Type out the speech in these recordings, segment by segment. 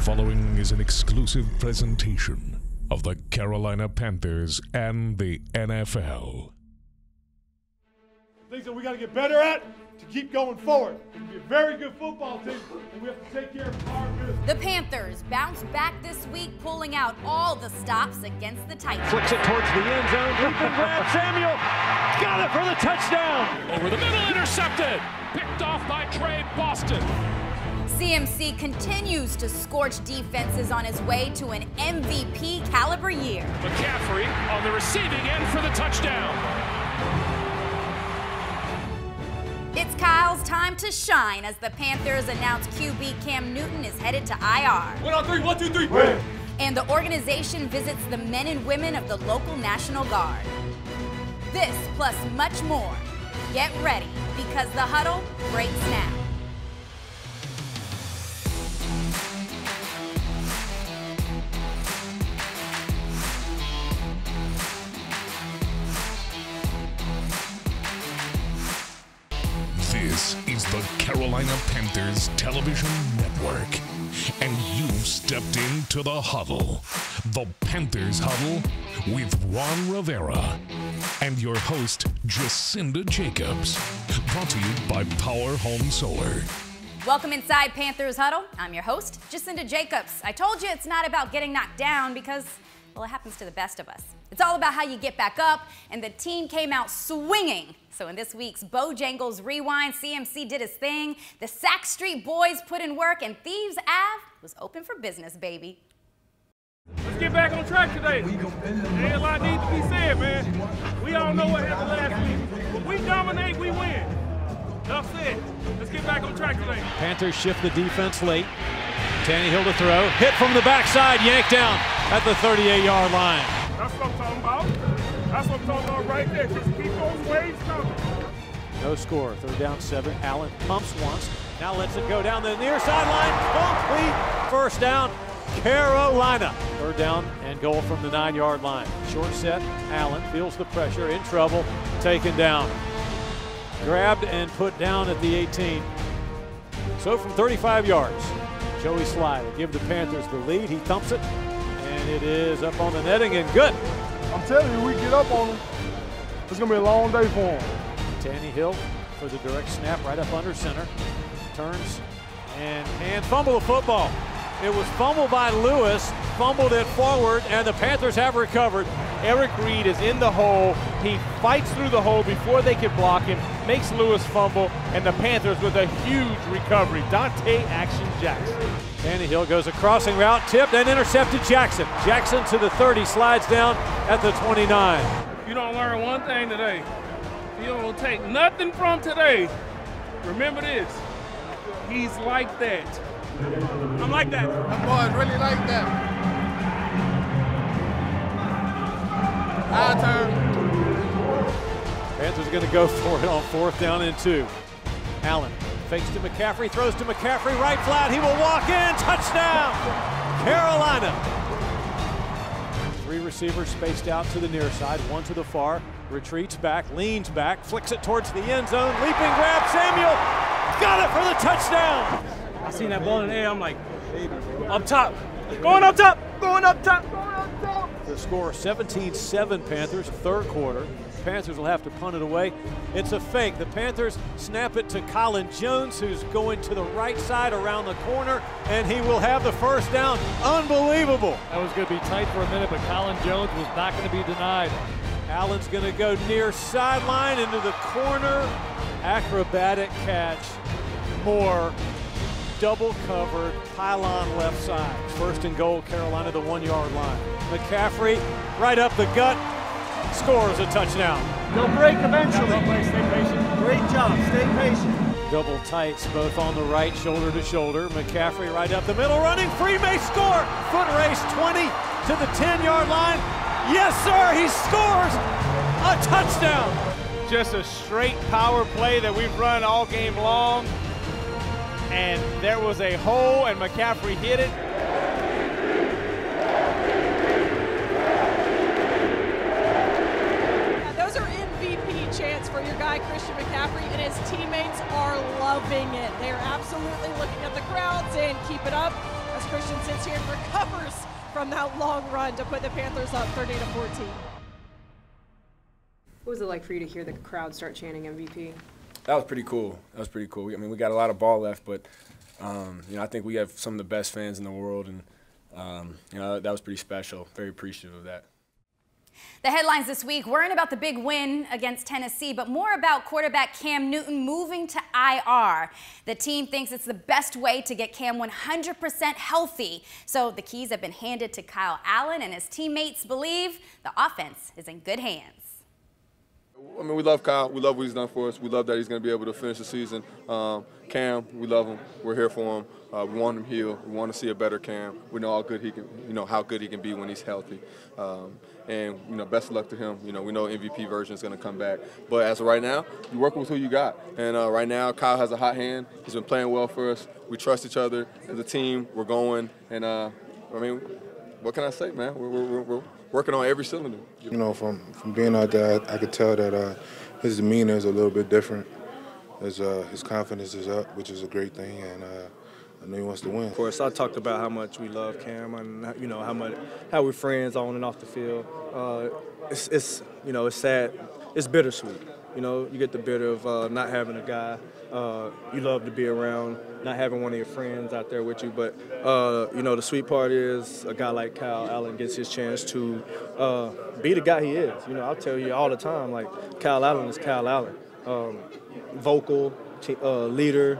following is an exclusive presentation of the Carolina Panthers and the NFL. Things that we got to get better at to keep going forward. We can be a very good football team, and we have to take care of our business. The Panthers bounce back this week, pulling out all the stops against the Titans. Flicks it towards the end zone, leap and grab, Samuel got it for the touchdown. Over the middle, intercepted, picked off by Trey Boston. CMC continues to scorch defenses on his way to an MVP caliber year. McCaffrey on the receiving end for the touchdown. It's Kyle's time to shine as the Panthers announce QB Cam Newton is headed to IR. 1 on 3, 1, 2, 3, win. And the organization visits the men and women of the local National Guard. This plus much more. Get ready, because the huddle breaks now. This is the Carolina Panthers Television Network, and you've stepped into the huddle. The Panthers Huddle with Ron Rivera and your host, Jacinda Jacobs. Brought to you by Power Home Solar. Welcome inside Panthers Huddle. I'm your host, Jacinda Jacobs. I told you it's not about getting knocked down because, well, it happens to the best of us. It's all about how you get back up, and the team came out swinging. So in this week's Bojangles Rewind, CMC did his thing, the Sack Street Boys put in work, and Thieves Ave was open for business, baby. Let's get back on track today. Ain't a lot needs to be said, man. We all know what happened last week. When we dominate, we win. Enough said. Let's get back on track today. Panthers shift the defense late. Tannehill to throw, hit from the backside, yanked down at the 38-yard line. That's what I'm talking about. That's what I'm talking about right there. Just keep those waves coming. No score, 3rd down 7. Allen pumps once, now lets it go down the near sideline, complete, first down, Carolina. 3rd down and goal from the 9-yard line. Short set, Allen feels the pressure, in trouble, taken down. Grabbed and put down at the 18. So from 35 yards, Joey Slye to give the Panthers the lead. He thumps it, and it is up on the netting and good. I'm telling you, we get up on them. It's going to be a long day for them. Tannehill for the direct snap right up under center. Turns and fumble the football. It was fumbled by Lewis, fumbled it forward, and the Panthers have recovered. Eric Reed is in the hole. He fights through the hole before they can block him, makes Lewis fumble, and the Panthers with a huge recovery. Dante Action Jackson. Tannehill goes a crossing route, tipped and intercepted Jackson. Jackson to the 30, slides down at the 29. You don't learn one thing today. You don't take nothing from today. Remember this. He's like that. I'm like that. That boy's really like that. Our turn. Panthers going to go for it on 4th down and 2. Allen fakes to McCaffrey, throws to McCaffrey, right flat. He will walk in. Touchdown, Carolina. 3 receivers spaced out to the near side, 1 to the far. Retreats back, leans back, flicks it towards the end zone. Leaping grab, Samuel got it for the touchdown. I seen that ball in the air. I'm like, up top. Going up top. Going up top. Going up top. The score 17-7 Panthers, 3rd quarter. Panthers will have to punt it away. It's a fake. The Panthers snap it to Colin Jones, who's going to the right side around the corner, and he will have the 1st down. Unbelievable. That was going to be tight for a minute, but Colin Jones was not going to be denied. Allen's going to go near sideline into the corner. Acrobatic catch. Moore double covered, pylon left side. 1st and goal, Carolina, the 1-yard line. McCaffrey right up the gut, scores a touchdown. They'll break eventually. Stay patient. Great job. Stay patient. Double tights both on the right, shoulder to shoulder. McCaffrey right up the middle, running free, may score. Foot race 20 to the 10-yard line. Yes, sir, he scores a touchdown. Just a straight power play that we've run all game long. And there was a hole, and McCaffrey hit it. Those are MVP chants for your guy, Christian McCaffrey, and his teammates are loving it. They're absolutely looking at the crowd saying, keep it up. A as Christian sits here and recovers from that long run to put the Panthers up 30-14. What was it like for you to hear the crowd start chanting MVP? That was pretty cool. I mean, we got a lot of ball left, but I think we have some of the best fans in the world, and that was pretty special. Very appreciative of that. The headlines this week weren't about the big win against Tennessee, but more about quarterback Cam Newton moving to IR. The team thinks it's the best way to get Cam 100% healthy. So the keys have been handed to Kyle Allen, and his teammates believe the offense is in good hands. I mean, we love Kyle. We love what he's done for us. We love that he's going to be able to finish the season. Cam, we love him. We're here for him. We want him healed. We want to see a better Cam. We know how good he can be when he's healthy. And best of luck to him. We know MVP version is going to come back. But as of right now, you work with who you got. And right now, Kyle has a hot hand. He's been playing well for us. We trust each other as a team. We're going. And I mean, what can I say, man? We're working on every cylinder. From being out there, I could tell that his demeanor is a little bit different. His confidence is up, which is a great thing, and I know he wants to win. Of course, I talked about how much we love Cam and how we're friends on and off the field. It's sad. It's bittersweet. You get the bitter of not having a guy you love to be around, not having one of your friends out there with you. But, the sweet part is a guy like Kyle Allen gets his chance to be the guy he is. I'll tell you all the time, like, Kyle Allen is Kyle Allen. Vocal, leader.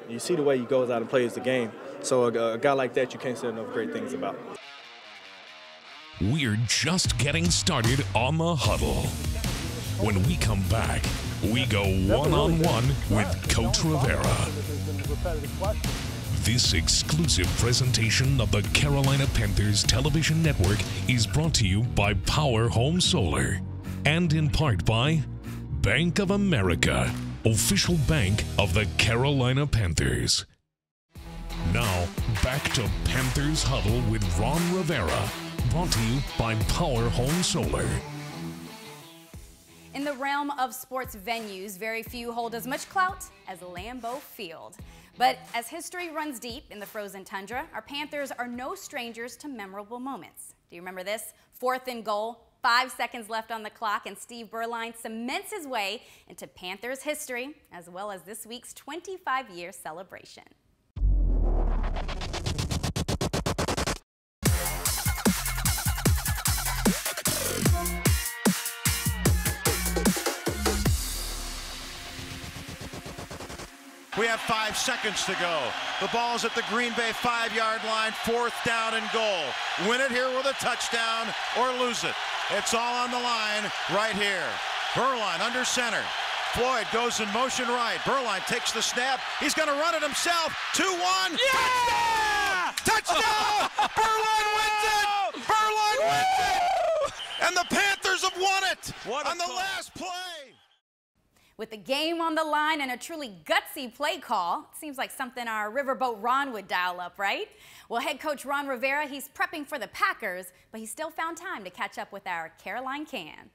You see the way he goes out and plays the game. So a guy like that, you can't say enough great things about. We're just getting started on the huddle. When we come back, we go one-on-one with Coach Rivera. This exclusive presentation of the Carolina Panthers Television Network is brought to you by Power Home Solar and in part by Bank of America, official bank of the Carolina Panthers. Now, back to Panthers Huddle with Ron Rivera, brought to you by Power Home Solar. In the realm of sports venues, very few hold as much clout as Lambeau Field. But as history runs deep in the frozen tundra, our Panthers are no strangers to memorable moments. Do you remember this? 4th and goal, 5 seconds left on the clock, and Steve Berline cements his way into Panthers history, as well as this week's 25-year celebration. We have 5 seconds to go. The ball's at the Green Bay 5-yard line, 4th down and goal. Win it here with a touchdown or lose it. It's all on the line right here. Berline under center. Floyd goes in motion right. Berline takes the snap. He's going to run it himself. 2-1. Yeah! Touchdown! Berline wins it! Berline wins it! And the Panthers have won it on the last play. With the game on the line and a truly gutsy play call, it seems like something our Riverboat Ron would dial up, right? Well, head coach Ron Rivera, he's prepping for the Packers, but he still found time to catch up with our Caroline Can.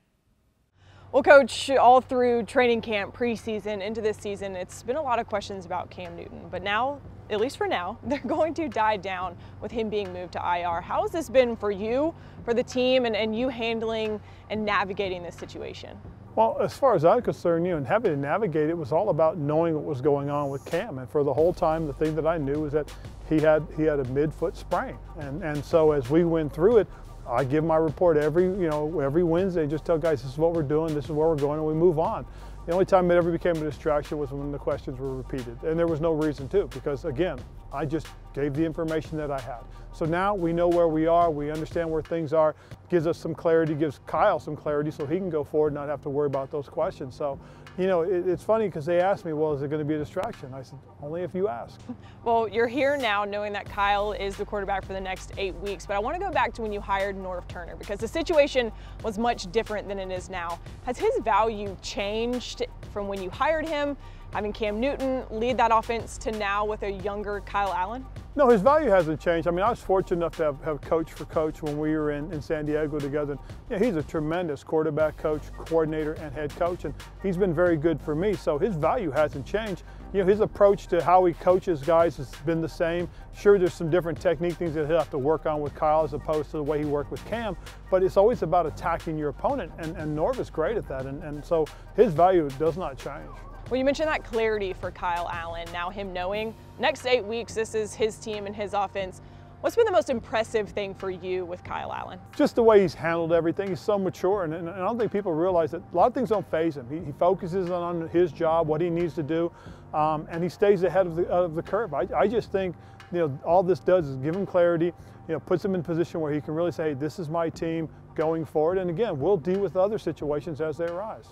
Well, Coach, all through training camp, preseason, into this season, it's been a lot of questions about Cam Newton. But now, at least for now, they're going to die down with him being moved to IR. How has this been for you, for the team, and you handling and navigating this situation? Well, as far as I'm concerned, and having to navigate it was all about knowing what was going on with Cam. And for the whole time, the thing that I knew was that he had a midfoot sprain. And so as we went through it, I give my report every Wednesday, just tell guys this is what we're doing, this is where we're going, and we move on. The only time it ever became a distraction was when the questions were repeated. And there was no reason to, because again, I just gave the information that I had. So now we know where we are, we understand where things are, gives us some clarity, gives Kyle some clarity so he can go forward and not have to worry about those questions. So, it's funny because they asked me, well, is it going to be a distraction? I said, only if you ask. Well, you're here now knowing that Kyle is the quarterback for the next 8 weeks, but I want to go back to when you hired Norv Turner because the situation was much different than it is now. Has his value changed from when you hired him, having Cam Newton lead that offense, to now with a younger Kyle Allen? No, his value hasn't changed. I mean, I was fortunate enough to have coach for coach when we were in San Diego together. He's a tremendous quarterback coach, coordinator, and head coach, and he's been very good for me. So his value hasn't changed. you know, his approach to how he coaches guys has been the same. Sure, there's some different technique things that he'll have to work on with Kyle as opposed to the way he worked with Cam, but it's always about attacking your opponent, and Norv is great at that, and so his value does not change. Well, you mentioned that clarity for Kyle Allen, now him knowing next 8 weeks this is his team and his offense. What's been the most impressive thing for you with Kyle Allen? Just the way he's handled everything. He's so mature, and I don't think people realize that a lot of things don't faze him. He focuses on his job, what he needs to do, and he stays ahead of the curve. I just think, you know, all this does is give him clarity, you know, puts him in a position where he can really say, hey, this is my team going forward, and again, we'll deal with other situations as they arise.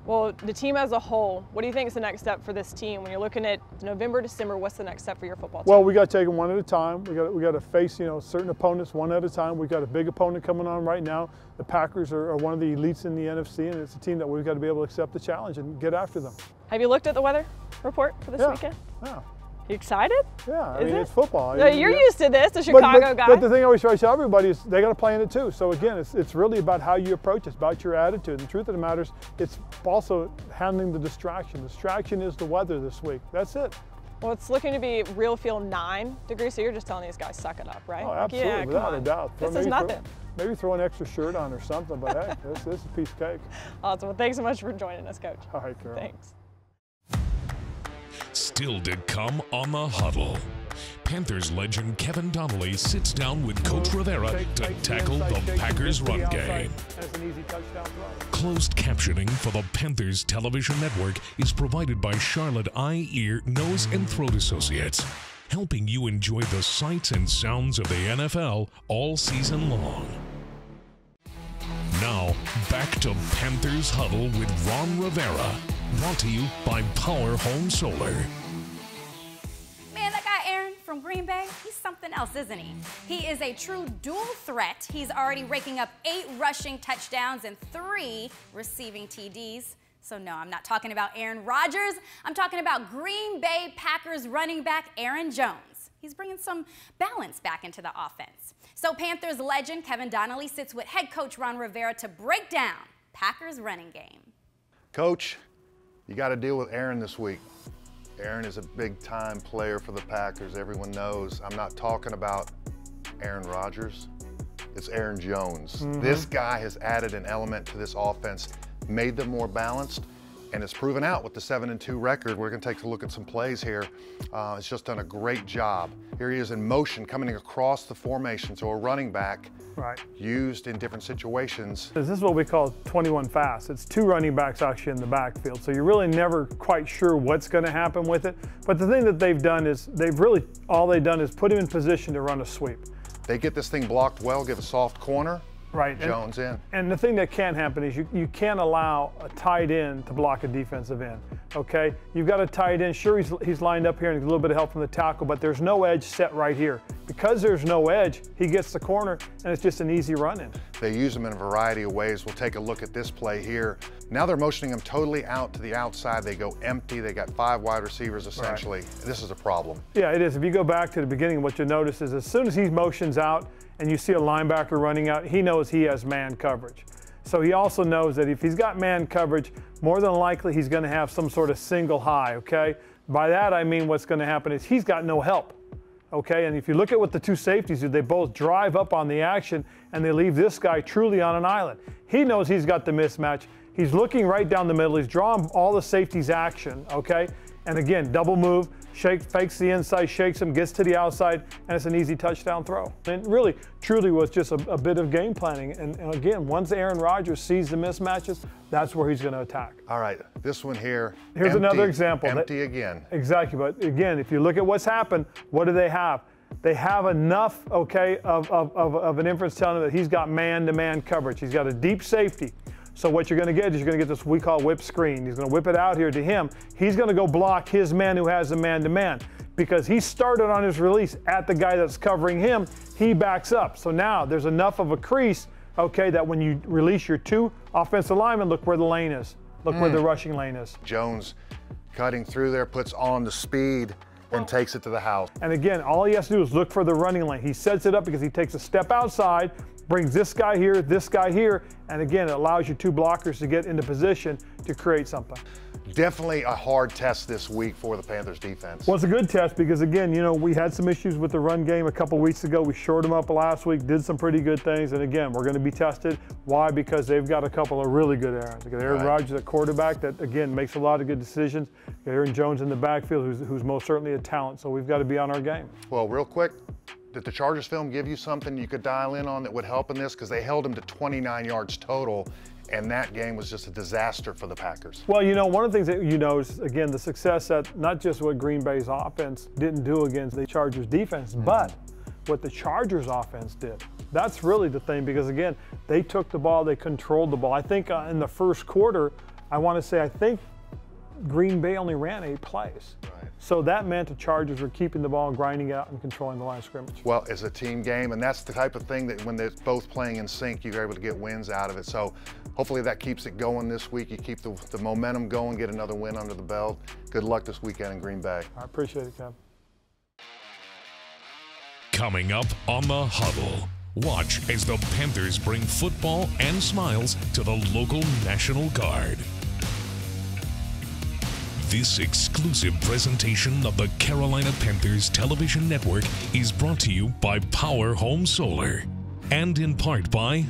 Well, the team as a whole, what do you think is the next step for this team? When you're looking at November, December, what's the next step for your football team? Well, we got to take them one at a time. We got to face, you know, certain opponents one at a time. We've got a big opponent coming on right now. The Packers are one of the elites in the NFC, and it's a team that we've got to be able to accept the challenge and get after them. Have you looked at the weather report for this weekend? Yeah. You excited? Yeah, I mean, it's football. No, you're used to this, the Chicago guy. But the thing I always try to tell everybody is they got to play in it too. So again, it's really about how you approach it. It's about your attitude. And the truth of the matter is, it's also handling the distraction. The distraction is the weather this week. That's it. Well, it's looking to be real feel 9 degrees, so you're just telling these guys suck it up, right? Oh, absolutely, yeah, without a doubt. This is nothing. Maybe throw an extra shirt on or something, but hey, this is a piece of cake. Awesome. Well, thanks so much for joining us, Coach. All right, Carol. Thanks. Still to come on the Huddle. Panthers legend Kevin Donnelly sits down with Coach Rivera to tackle the Packers run game. Closed captioning for the Panthers television network is provided by Charlotte Eye, Ear, Nose, and Throat Associates, helping you enjoy the sights and sounds of the NFL all season long. Now, back to Panthers Huddle with Ron Rivera, brought to you by Power Home Solar. Man, that guy Aaron from Green Bay, he's something else, isn't he? He is a true dual threat. He's already raking up 8 rushing touchdowns and 3 receiving TDs. So no, I'm not talking about Aaron Rodgers. I'm talking about Green Bay Packers running back Aaron Jones. He's bringing some balance back into the offense. So Panthers legend Kevin Donnelly sits with head coach Ron Rivera to break down Packers running game. Coach, you got to deal with Aaron this week. Aaron is a big-time player for the Packers. Everyone knows. I'm not talking about Aaron Rodgers. It's Aaron Jones. This guy has added an element to this offense, made them more balanced, and it's proven out with the 7-2 record. We're going to take a look at some plays here. It's just done a great job. Here he is in motion, coming across the formation. So a running back used in different situations. This is what we call 21 fast. It's 2 running backs actually in the backfield. So you're really never quite sure what's going to happen with it. But the thing that they've done is all they've done is put him in position to run a sweep. They get this thing blocked well, give a soft corner. Right. Jones in. And the thing that can happen is you can't allow a tight end to block a defensive end, okay? You've got a tight end, sure he's lined up here and a little bit of help from the tackle, but there's no edge set right here. Because there's no edge, he gets the corner and it's just an easy run in. They use them in a variety of ways. We'll take a look at this play here. Now they're motioning him totally out to the outside. They go empty. They got 5 wide receivers essentially. This is a problem. Yeah, it is. If you go back to the beginning, what you'll notice is as soon as he motions out, and you see a linebacker running out, he knows he has man coverage. So he also knows that if he's got man coverage, more than likely he's going to have some sort of single high, okay? By that I mean what's going to happen is he's got no help, okay? And if you look at what the 2 safeties do, they both drive up on the action and they leave this guy truly on an island. He knows he's got the mismatch. He's looking right down the middle. He's drawing all the safeties' action, okay? And again, double move, fakes the inside, shakes him, gets to the outside, and it's an easy touchdown throw. And really, truly was just a bit of game planning. And again, once Aaron Rodgers sees the mismatches, that's where he's going to attack. All right, this one here. Here's another example. Empty again. Exactly, but again, if you look at what's happened, what do they have? They have enough, okay, of an inference telling them that he's got man-to-man coverage. He's got a deep safety. So what you're going to get is you're going to get this we call whip screen. He's going to whip it out here to him. He's going to go block his man who has a man-to-man. Because he started on his release at the guy that's covering him, he backs up. So now there's enough of a crease, okay, that when you release your 2 offensive linemen, look where the lane is. Look where the rushing lane is. Jones cutting through there, puts on the speed, and takes it to the house. And again, all he has to do is look for the running lane. He sets it up because he takes a step outside, brings this guy here, and again, it allows your two blockers to get into position to create something. Definitely a hard test this week for the Panthers defense. Well, it's a good test because, again, you know, we had some issues with the run game a couple weeks ago. We shored them up last week, did some pretty good things, and again, we're going to be tested. Why? Because they've got a couple of really good Aarons. They got Aaron Rodgers at quarterback that, again, makes a lot of good decisions. Got Aaron Jones in the backfield, who's most certainly a talent, so we've got to be on our game. Well, real quick, did the Chargers film give you something you could dial in on that would help in this? Because they held him to 29 yards total, and that game was just a disaster for the Packers. Well, you know, one of the things that you know is, again, the success that not just what Green Bay's offense didn't do against the Chargers defense, but what the Chargers offense did. That's really the thing because, again, they took the ball, they controlled the ball. I think in the first quarter, I think Green Bay only ran 8 plays. So that meant the Chargers were keeping the ball, grinding out, and controlling the line of scrimmage. Well, it's a team game, and that's the type of thing that when they're both playing in sync, you're able to get wins out of it. So hopefully that keeps it going this week. You keep the momentum going, get another win under the belt. Good luck this weekend in Green Bay. I appreciate it, Kev. Coming up on The Huddle, watch as the Panthers bring football and smiles to the local National Guard. This exclusive presentation of the Carolina Panthers television network is brought to you by Power Home Solar and in part by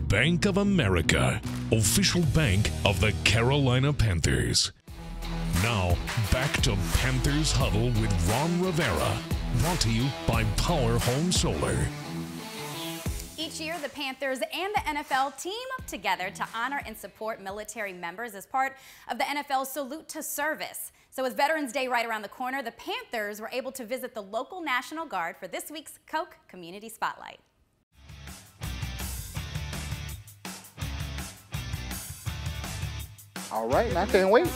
Bank of America, official bank of the Carolina Panthers. Now, back to Panthers Huddle with Ron Rivera, brought to you by Power Home Solar. Each year, the Panthers and the NFL team up together to honor and support military members as part of the NFL's Salute to Service. So with Veterans Day right around the corner, the Panthers were able to visit the local National Guard for this week's Coke Community Spotlight. All right, I can't wait.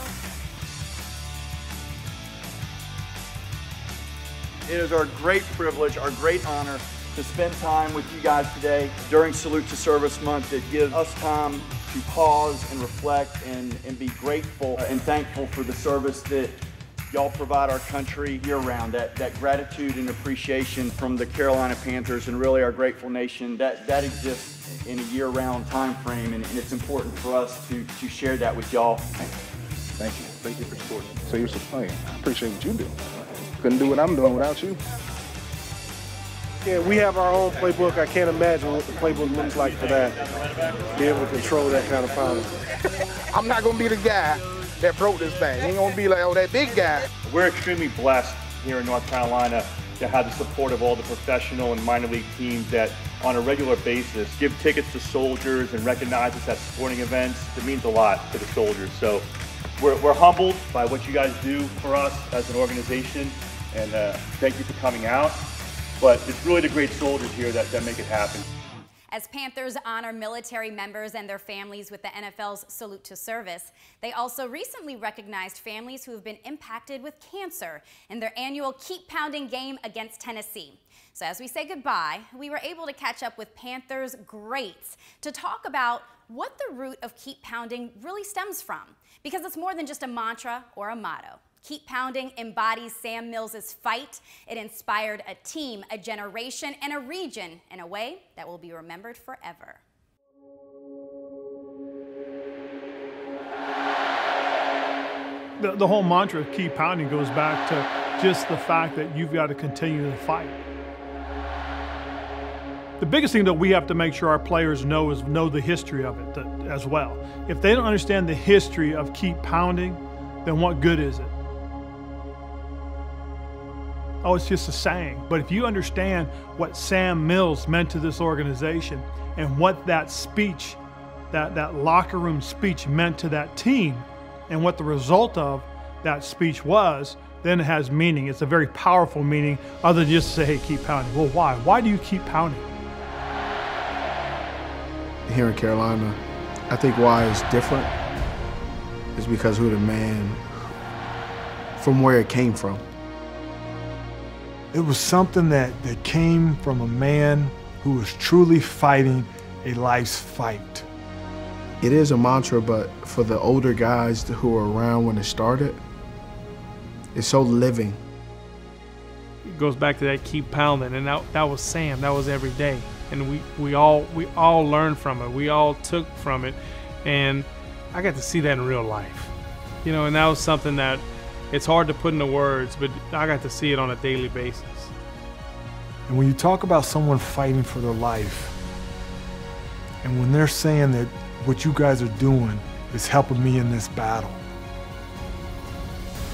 It is our great privilege, our great honor to spend time with you guys today during Salute to Service Month. It gives us time to pause and reflect and be grateful and thankful for the service that y'all provide our country year-round. That gratitude and appreciation from the Carolina Panthers and really our grateful nation, that exists in a year-round time frame, and it's important for us to share that with y'all. Thank you. Thank you for supporting. So you're supporting. I appreciate what you do. Couldn't do what I'm doing without you. Yeah, we have our own playbook. I can't imagine what the playbook looks like for that. Be able to control that kind of power. I'm not going to be the guy that broke this thing. Ain't going to be like, oh, that big guy. We're extremely blessed here in North Carolina to have the support of all the professional and minor league teams that on a regular basis give tickets to soldiers and recognize us at sporting events. It means a lot to the soldiers. So we're humbled by what you guys do for us as an organization, and thank you for coming out. But it's really the great soldiers here that make it happen. As Panthers honor military members and their families with the NFL's Salute to Service, they also recently recognized families who have been impacted with cancer in their annual Keep Pounding game against Tennessee. So as we say goodbye, we were able to catch up with Panthers greats to talk about what the root of Keep Pounding really stems from, because it's more than just a mantra or a motto. Keep Pounding embodies Sam Mills' fight. It inspired a team, a generation, and a region in a way that will be remembered forever. The whole mantra of Keep Pounding goes back to just the fact that you've got to continue to fight. The biggest thing that we have to make sure our players know is know the history of it as well. If they don't understand the history of Keep Pounding, then what good is it? Oh, it's just a saying. But if you understand what Sam Mills meant to this organization and what that speech, that locker room speech meant to that team and what the result of that speech was, then it has meaning. It's a very powerful meaning other than just to say, hey, keep pounding. Well, why? Why do you keep pounding? Here in Carolina, I think why it's different is because we're the man from where it came from. It was something that came from a man who was truly fighting a life's fight. It is a mantra, but for the older guys who were around when it started, it's so living. It goes back to that keep pounding, and that was Sam. That was every day. and we all learned from it. We all took from it, and I got to see that in real life, you know. And that was something that it's hard to put into words, but I got to see it on a daily basis. And when you talk about someone fighting for their life, and when they're saying that what you guys are doing is helping me in this battle,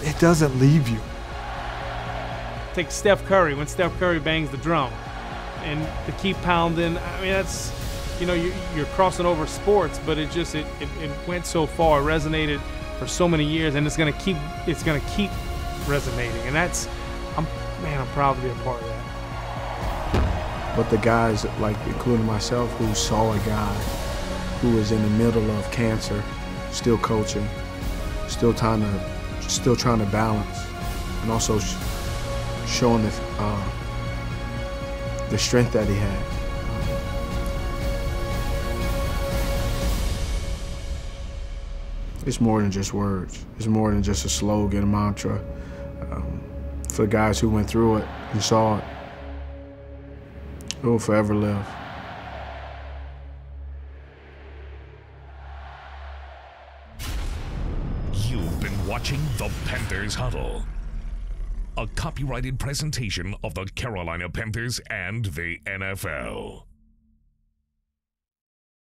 it doesn't leave you. Take Steph Curry, when Steph Curry bangs the drum, and to keep pounding. I mean, that's, you know, you're crossing over sports, but it went so far, it resonated for so many years, and it's gonna keep resonating. And that's, I'm proud to be a part of that. But the guys, like including myself, who saw a guy who was in the middle of cancer, still coaching, still trying to balance, and also showing the strength that he had. It's more than just words. It's more than just a slogan, a mantra. For the guys who went through it and saw it, it will forever live. You've been watching the Panthers Huddle, a copyrighted presentation of the Carolina Panthers and the NFL.